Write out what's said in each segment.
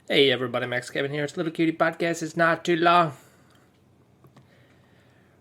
Hey everybody, Max Kevin here. It's Little Cutie Podcast. It's not too long.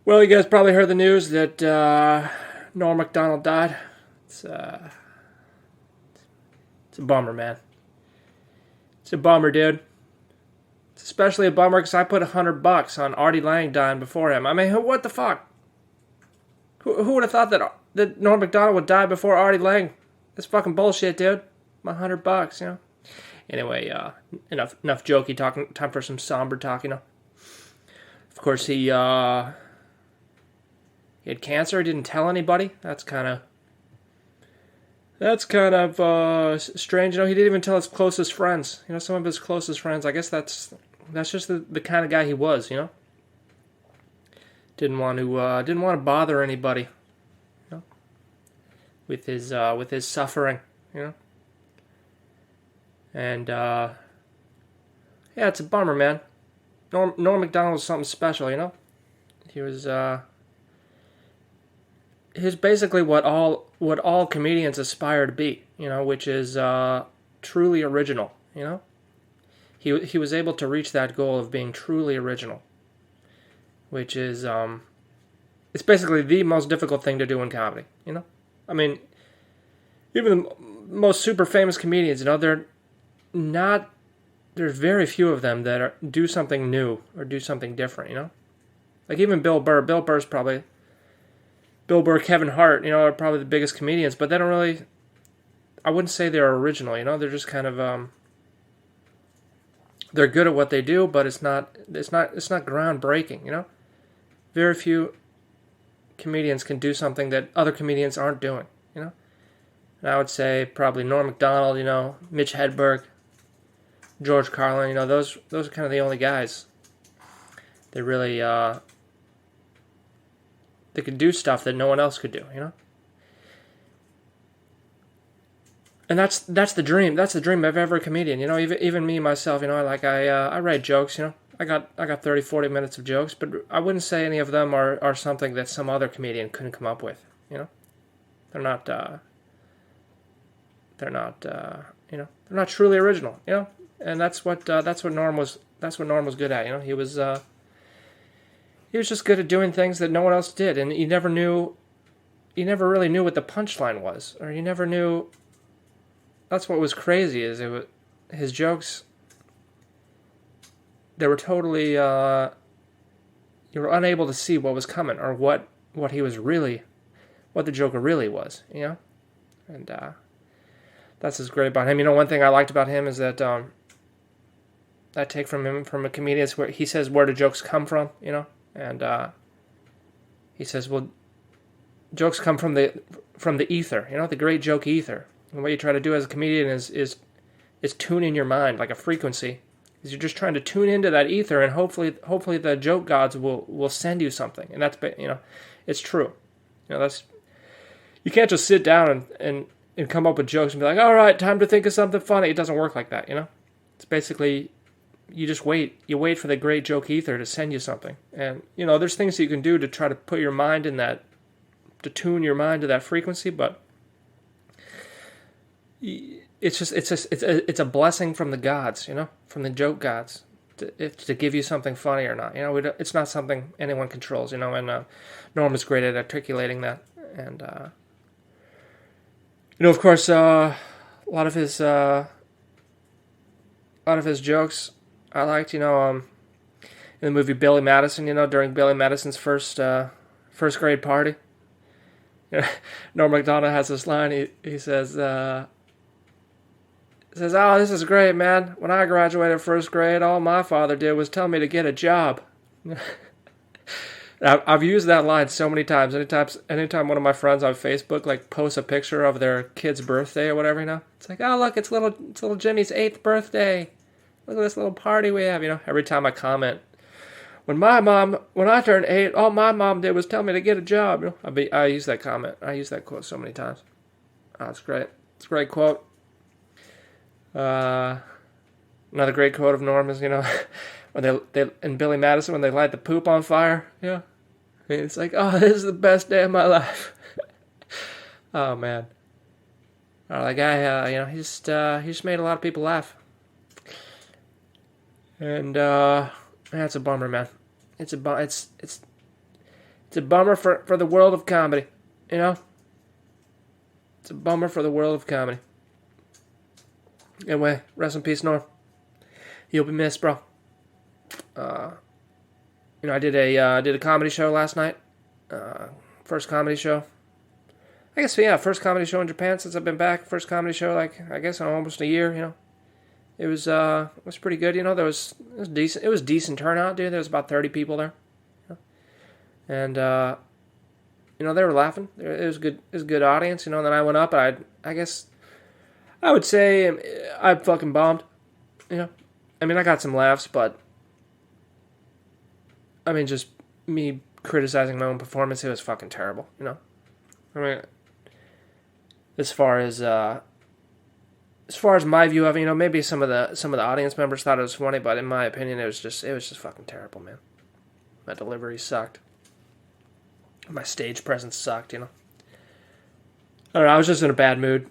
Well, you guys probably heard the news that Norm MacDonald died. It's a bummer, man. It's a bummer, dude. It's especially a bummer because I put $100 on Artie Lange dying before him. I mean, what the fuck? Who would have thought that Norm MacDonald would die before Artie Lange? That's fucking bullshit, dude. My $100, you know. Anyway, enough jokey talking. Time for some somber talk, you know. Of course, he had cancer. Didn't tell anybody. That's kind of strange. You know, he didn't even tell his closest friends. You know, some of his closest friends. I guess that's just the kind of guy he was. You know, didn't want to bother anybody. You know, with his suffering. You know. And, yeah, it's a bummer, man. Norm MacDonald was something special, you know? He was basically what all comedians aspire to be, you know, which is, truly original, you know? He was able to reach that goal of being truly original, which is, it's basically the most difficult thing to do in comedy, you know? I mean, even the most super famous comedians, you know, there's very few of them that do something new or do something different, you know? Like even Bill Burr, Kevin Hart, you know, are probably the biggest comedians, but they don't really, I wouldn't say they're original, you know? They're just kind of, they're good at what they do, but it's not groundbreaking, you know? Very few comedians can do something that other comedians aren't doing, you know? And I would say probably Norm MacDonald, you know, Mitch Hedberg, George Carlin, you know, those are kind of the only guys that really that could do stuff that no one else could do, you know. And that's the dream. That's the dream of every comedian, you know. Even me myself, you know. I write jokes, you know. I got 30, 40 minutes of jokes, but I wouldn't say any of them are something that some other comedian couldn't come up with, you know. They're not you know, they're not truly original, you know. And that's what Norm was good at, you know. He was just good at doing things that no one else did, and you never really knew what the punchline was, or you never knew. That's what was crazy, his jokes. They were totally you were unable to see what was coming, or what the Joker really was, you know. And that's what's great about him. You know, one thing I liked about him is that I take from a comedian where he says, where do jokes come from, you know? And he says, well, jokes come from the ether, you know, the great joke ether. And what you try to do as a comedian is tune in your mind like a frequency. Is you're just trying to tune into that ether, and hopefully the joke gods will send you something. And that's, you know, it's true. You know, you can't just sit down and come up with jokes and be like, all right, time to think of something funny. It doesn't work like that, you know? It's basically, you just wait. You wait for the great joke ether to send you something. And, you know, there's things that you can do to try to put your mind in that, to tune your mind to that frequency, but it's a blessing from the gods, you know, from the joke gods, to give you something funny or not. You know, it's not something anyone controls, you know, and Norm is great at articulating that. And, you know, of course, a lot of his jokes I liked, you know, in the movie Billy Madison, you know, during Billy Madison's first grade party. You know, Norm MacDonald has this line, he says, oh, this is great, man. When I graduated first grade, all my father did was tell me to get a job. I've used that line so many times. Anytime one of my friends on Facebook like posts a picture of their kid's birthday or whatever, you know, it's like, oh look, it's little Jimmy's 8th birthday. Look at this little party we have, you know. Every time I comment, when I turned 8, all my mom did was tell me to get a job. You know, I use that comment. I use that quote so many times. Oh, it's great. It's a great quote. Another great quote of Norm is, you know, when they in Billy Madison when they light the poop on fire. Yeah, it's like, oh, this is the best day of my life. Oh man, that guy, you know, he just made a lot of people laugh. And that's a bummer, man. It's a bummer for the world of comedy, you know. It's a bummer for the world of comedy. Anyway, rest in peace, Norm. You'll be missed, bro. I did a comedy show last night. First comedy show. I guess, yeah, first comedy show in Japan since I've been back. First comedy show, like, I guess in almost a year, you know. It was pretty good, you know. It was decent turnout, dude. There was about 30 people there. You know? And they were laughing. It was good. It was a good audience, you know. And then I went up, and I guess I would say I fucking bombed, you know. I mean, I got some laughs, but I mean, just me criticizing my own performance, it was fucking terrible, you know. I mean, as far as my view of it, you know, maybe some of the audience members thought it was funny, but in my opinion, it was just fucking terrible, man. My delivery sucked. My stage presence sucked, you know. I don't know, I was just in a bad mood.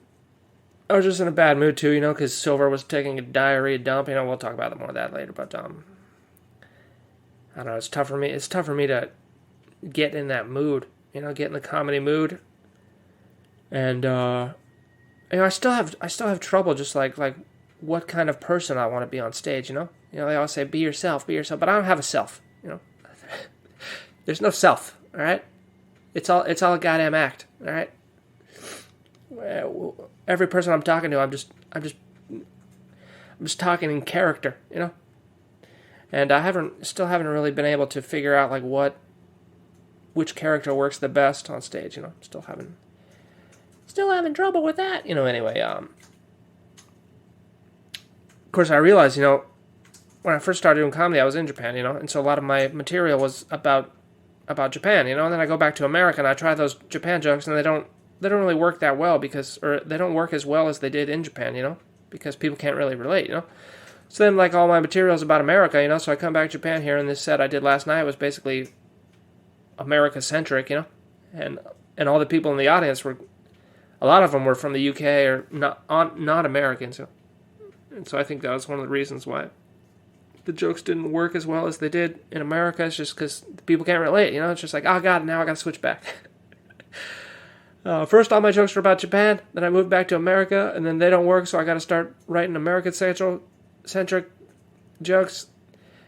I was just in a bad mood too, you know, because Silver was taking a diarrhea dump. You know, we'll talk about more of that later, but I don't know. It's tough for me. It's tough for me to get in that mood, you know, get in the comedy mood, and I still have trouble just like what kind of person I want to be on stage, you know. You know, they always say be yourself, but I don't have a self, you know. There's no self, all right. It's all a goddamn act, all right. Every person I'm talking to, I'm just talking in character, you know. And I still haven't really been able to figure out like which character works the best on stage, you know. Still having trouble with that, you know. Anyway, of course, I realized, you know, when I first started doing comedy, I was in Japan, you know, and so a lot of my material was about Japan, you know. And then I go back to America and I try those Japan jokes, and they don't really work that well or they don't work as well as they did in Japan, you know, because people can't really relate, you know. So then, like, all my material is about America, you know, so I come back to Japan here, and this set I did last night was basically America-centric, you know, and all the people in the audience a lot of them were from the UK or not American, so I think that was one of the reasons why the jokes didn't work as well as they did in America. It's just because people can't relate, you know. It's just like, oh god, now I gotta switch back. First, all my jokes were about Japan. Then I moved back to America, and then they don't work, so I got to start writing American-centric jokes,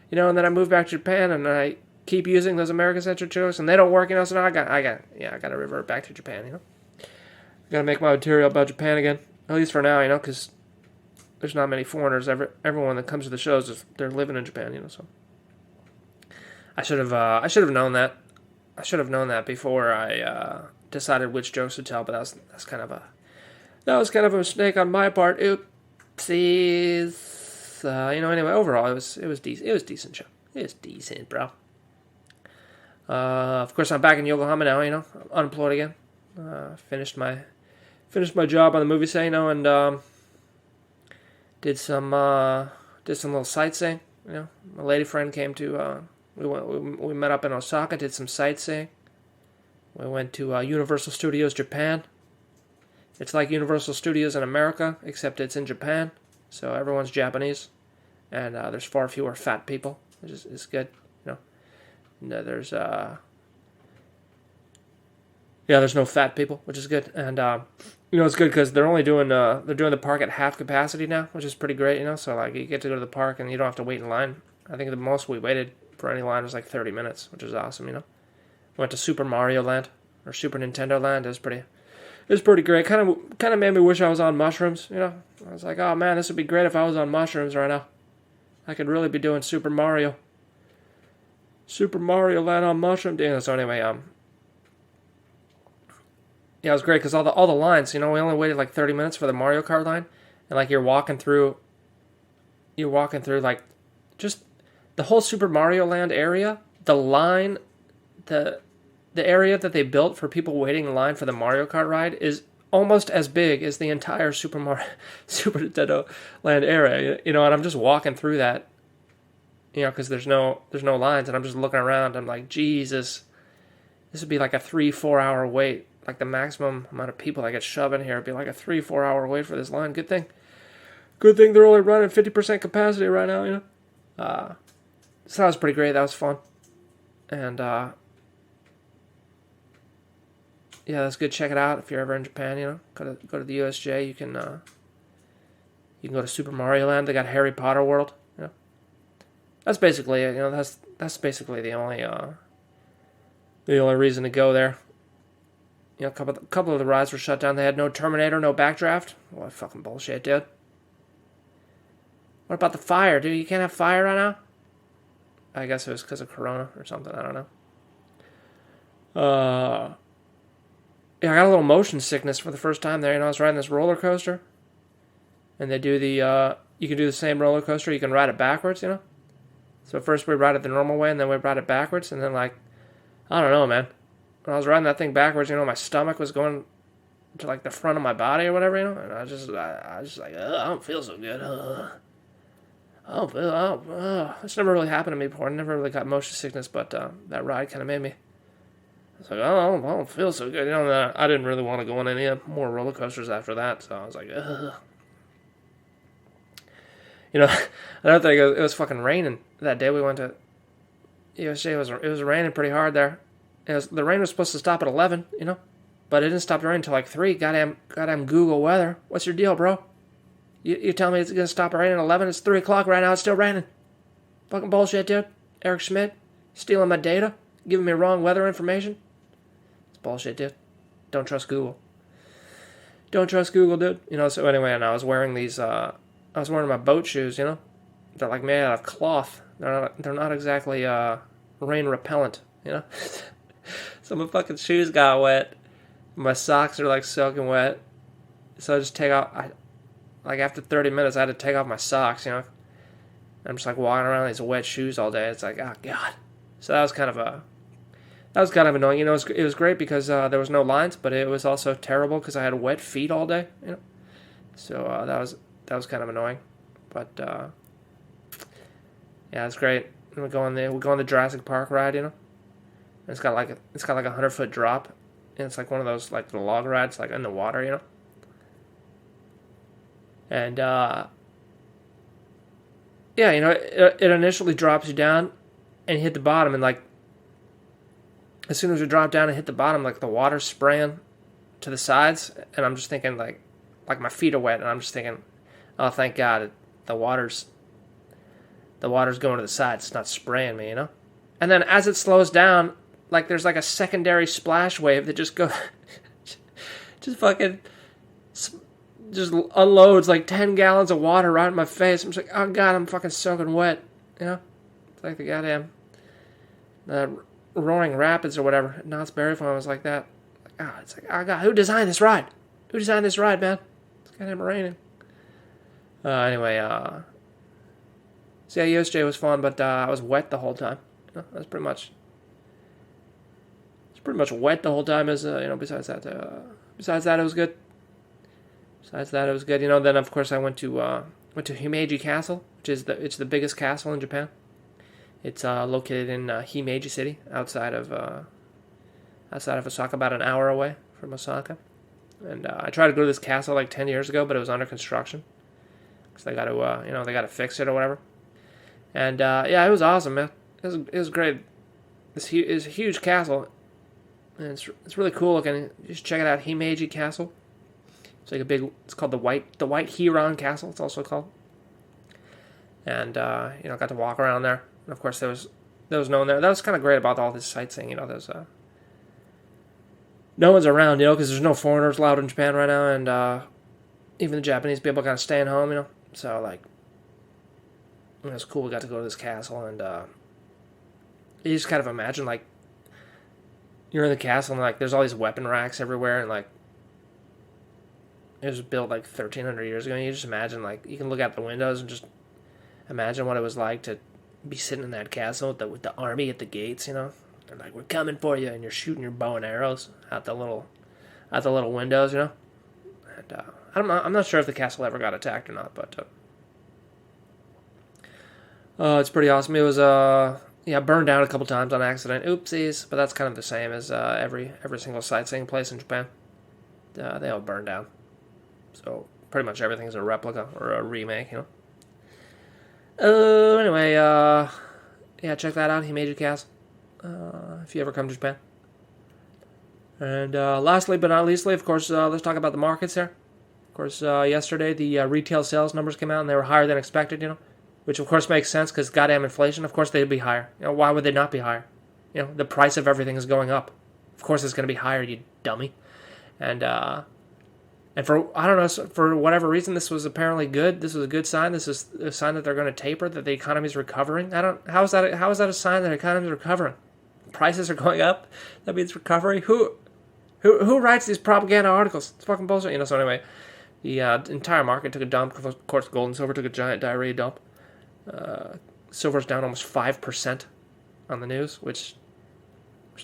you know. And then I moved back to Japan, and I keep using those American-centric jokes, and they don't work, you know. So now I got to revert back to Japan, you know. I got to make my material about Japan again, at least for now, you know, because there's not many foreigners. Everyone that comes to the shows they're living in Japan, you know. So I should have known that. I should have known that before I decided which jokes to tell, but that was kind of a mistake on my part. Oopsies. You know, anyway, overall it was decent. It was a decent show. It was decent, bro. Of course, I'm back in Yokohama now. You know, I'm unemployed again. Finished my job on the movie set, you know, and did some little sightseeing. You know, my lady friend came to. We met up in Osaka, did some sightseeing. We went to Universal Studios Japan. It's like Universal Studios in America, except it's in Japan, so everyone's Japanese, and there's far fewer fat people, which is good, you know. And, there's no fat people, which is good, and you know, it's good because they're doing the park at half capacity now, which is pretty great, you know. So like you get to go to the park and you don't have to wait in line. I think the most we waited for any line was like 30 minutes, which is awesome, you know. Went to Super Mario Land or Super Nintendo Land. It was pretty great. Kind of made me wish I was on mushrooms, you know. I was like, oh man, this would be great if I was on mushrooms right now. I could really be doing Super Mario Land on mushrooms. Yeah, so anyway, yeah, it was great because all the lines, you know, we only waited like 30 minutes for the Mario Kart line, and like you're walking through like just the whole Super Mario Land area. The line, the area that they built for people waiting in line for the Mario Kart ride is almost as big as the entire Super Nintendo Land area, you know. And I'm just walking through that, you know, because there's no lines, and I'm just looking around. I'm like, Jesus, this would be like a 3-4 hour wait. Like the maximum amount of people that get shoved in here would be like a 3-4 hour wait for this line. Good thing they're only running 50% capacity right now, you know. So that was pretty great. That was fun. And yeah, that's good. Check it out if you're ever in Japan. Go to the USJ. You can go to Super Mario Land. They got Harry Potter World. That's basically it. That's basically the only reason to go there. A couple of the rides were shut down. They had no Terminator, no Backdraft. What fucking bullshit, dude. What about the fire, dude? You can't have fire right now? I guess it was because of Corona or something. I don't know. Yeah, I got a little motion sickness for the first time there. I was riding this roller coaster. And they do you can do the same roller coaster. You can ride it backwards, So first we ride it the normal way, and then we ride it backwards. And then, I don't know, man. When I was riding that thing backwards, my stomach was going to, the front of my body or whatever, And I was just like, I don't feel so good. It's never really happened to me before. I never really got motion sickness, but that ride kind of made me. I was like, I don't feel so good. I didn't really want to go on any more roller coasters after that, so I was like, ugh. Another thing, it was fucking raining that day we went to USJ. It was raining pretty hard there. The rain was supposed to stop at 11, but it didn't stop the rain until 3. Goddamn Google weather. What's your deal, bro? You tell me it's going to stop raining at 11? It's 3 o'clock right now. It's still raining. Fucking bullshit, dude. Eric Schmidt stealing my data, giving me wrong weather information. It's bullshit, dude. Don't trust Google. Don't trust Google, dude. So anyway, and I was wearing my boat shoes, They're made out of cloth. They're not exactly rain repellent, So my fucking shoes got wet. My socks are soaking wet. So I just take off. After 30 minutes, I had to take off my socks. I'm just walking around in these wet shoes all day. It's oh god. So that was kind of annoying. It was great because there was no lines, but it was also terrible because I had wet feet all day. So that was kind of annoying, but yeah, it's great. We go on the Jurassic Park ride, And it's got a 100-foot drop, and it's one of those the log rides in the water, And yeah, it initially drops you down, and you hit the bottom, and as soon as you drop down and hit the bottom, the water's spraying to the sides, and I'm just thinking my feet are wet, and I'm just thinking, oh, thank God, the water's going to the sides. It's not spraying me, And then as it slows down, there's a secondary splash wave that just goes, just unloads 10 gallons of water right in my face. I'm just oh God, I'm fucking soaking wet, It's the goddamn Roaring Rapids or whatever. Knott's Berry Farm was like that. It's oh God, who designed this ride? Who designed this ride, man? It's goddamn raining. Anyway, so yeah, USJ was fun, but I was wet the whole time. That was pretty much wet the whole time. Besides that, it was good. Then of course I went to Himeji Castle, which is the biggest castle in Japan. It's located in Himeji City, outside of Osaka, about an hour away from Osaka. And I tried to go to this castle 10 years ago, but it was under construction. Because they got to fix it or whatever. And yeah, it was awesome, man. It was great. It's a huge castle, and it's really cool looking. Just check it out, Himeji Castle. It's it's called the White Heron Castle. It's also called. And got to walk around there. And of course, there was no one there. That was kind of great about all this sightseeing. There's no one's around, because there's no foreigners allowed in Japan right now, and even the Japanese people kind of staying home, So it was cool. We got to go to this castle, and you just kind of imagine you're in the castle, and there's all these weapon racks everywhere, and it was built 1,300 years ago. And you just imagine you can look out the windows and just imagine what it was like to be sitting in that castle with the army at the gates, They're we're coming for you, and you're shooting your bow and arrows out the little windows, And I'm not sure if the castle ever got attacked or not, but it's pretty awesome. It was burned down a couple times on accident. Oopsies, but that's kind of the same as every single sightseeing place in Japan. They all burn down, so pretty much everything's a replica or a remake, Oh, anyway, yeah, check that out, Himeji Castle, if you ever come to Japan. And lastly but not leastly, of course, let's talk about the markets here. Of course, yesterday the retail sales numbers came out and they were higher than expected, which of course makes sense because goddamn inflation. Of course they'd be higher. Why would they not be higher? The price of everything is going up. Of course it's going to be higher, you dummy. And for, I don't know, for whatever reason, this was apparently good. This was a good sign. This is a sign that they're going to taper, that the economy is recovering. How is that a sign that the economy is recovering? Prices are going up. That means recovery. Who writes these propaganda articles? It's fucking bullshit. So anyway, the entire market took a dump. Of course, gold and silver took a giant diarrhea dump. Silver's down almost 5% on the news, which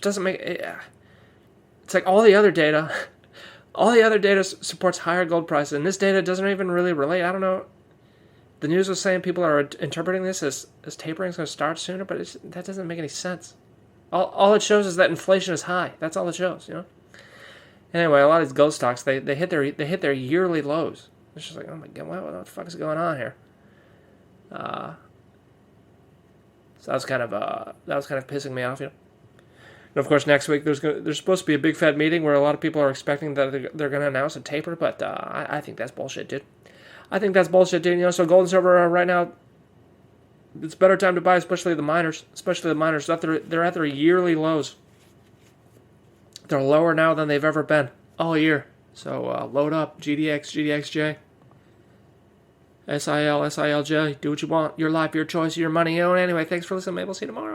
doesn't make it. It's like all the other data supports higher gold prices, and this data doesn't even really relate. I don't know. The news was saying people are interpreting this as tapering is going to start sooner, but that doesn't make any sense. All it shows is that inflation is high. That's all it shows, Anyway, a lot of these gold stocks they hit their yearly lows. It's just like, oh my god, what the fuck is going on here? So that was kind of pissing me off, And of course, next week there's supposed to be a big Fed meeting where a lot of people are expecting that they're going to announce a taper, but I think that's bullshit, dude. So gold and silver right now, it's a better time to buy, especially the miners. They're at their yearly lows. They're lower now than they've ever been all year. So load up, GDX, GDXJ, SIL, SILJ. Do what you want. Your life, your choice, your money. Anyway, thanks for listening. Maybe we'll see you tomorrow.